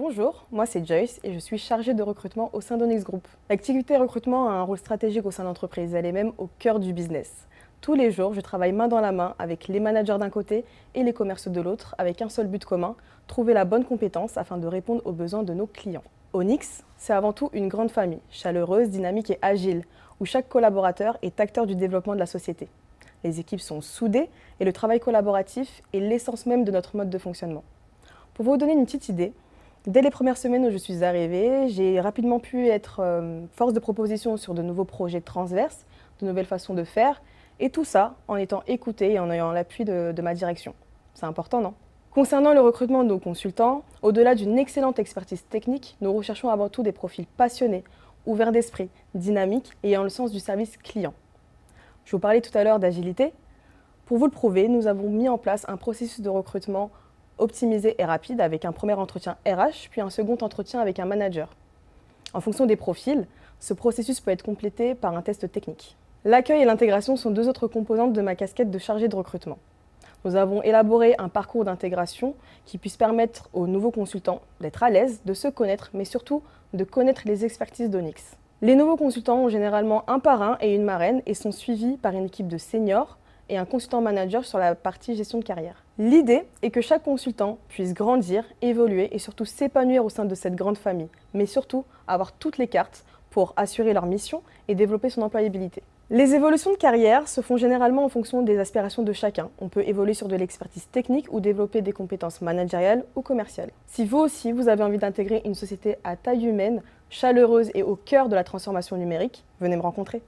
Bonjour, moi c'est Joyce et je suis chargée de recrutement au sein d'Onyx Group. L'activité recrutement a un rôle stratégique au sein de l'entreprise, elle est même au cœur du business. Tous les jours, je travaille main dans la main avec les managers d'un côté et les commerciaux de l'autre, avec un seul but commun, trouver la bonne compétence afin de répondre aux besoins de nos clients. Onyx, c'est avant tout une grande famille, chaleureuse, dynamique et agile, où chaque collaborateur est acteur du développement de la société. Les équipes sont soudées et le travail collaboratif est l'essence même de notre mode de fonctionnement. Pour vous donner une petite idée, dès les premières semaines où je suis arrivée, j'ai rapidement pu être force de proposition sur de nouveaux projets transverses, de nouvelles façons de faire, et tout ça en étant écoutée et en ayant l'appui de ma direction. C'est important, non? Concernant le recrutement de nos consultants, au-delà d'une excellente expertise technique, nous recherchons avant tout des profils passionnés, ouverts d'esprit, dynamiques et ayant le sens du service client. Je vous parlais tout à l'heure d'agilité. Pour vous le prouver, nous avons mis en place un processus de recrutement optimisé et rapide avec un premier entretien RH, puis un second entretien avec un manager. En fonction des profils, ce processus peut être complété par un test technique. L'accueil et l'intégration sont deux autres composantes de ma casquette de chargée de recrutement. Nous avons élaboré un parcours d'intégration qui puisse permettre aux nouveaux consultants d'être à l'aise, de se connaître, mais surtout de connaître les expertises d'Onyx. Les nouveaux consultants ont généralement un parrain et une marraine et sont suivis par une équipe de seniors et un consultant manager sur la partie gestion de carrière. L'idée est que chaque consultant puisse grandir, évoluer et surtout s'épanouir au sein de cette grande famille, mais surtout avoir toutes les cartes pour assurer leur mission et développer son employabilité. Les évolutions de carrière se font généralement en fonction des aspirations de chacun. On peut évoluer sur de l'expertise technique ou développer des compétences managériales ou commerciales. Si vous aussi, vous avez envie d'intégrer une société à taille humaine, chaleureuse et au cœur de la transformation numérique, venez me rencontrer.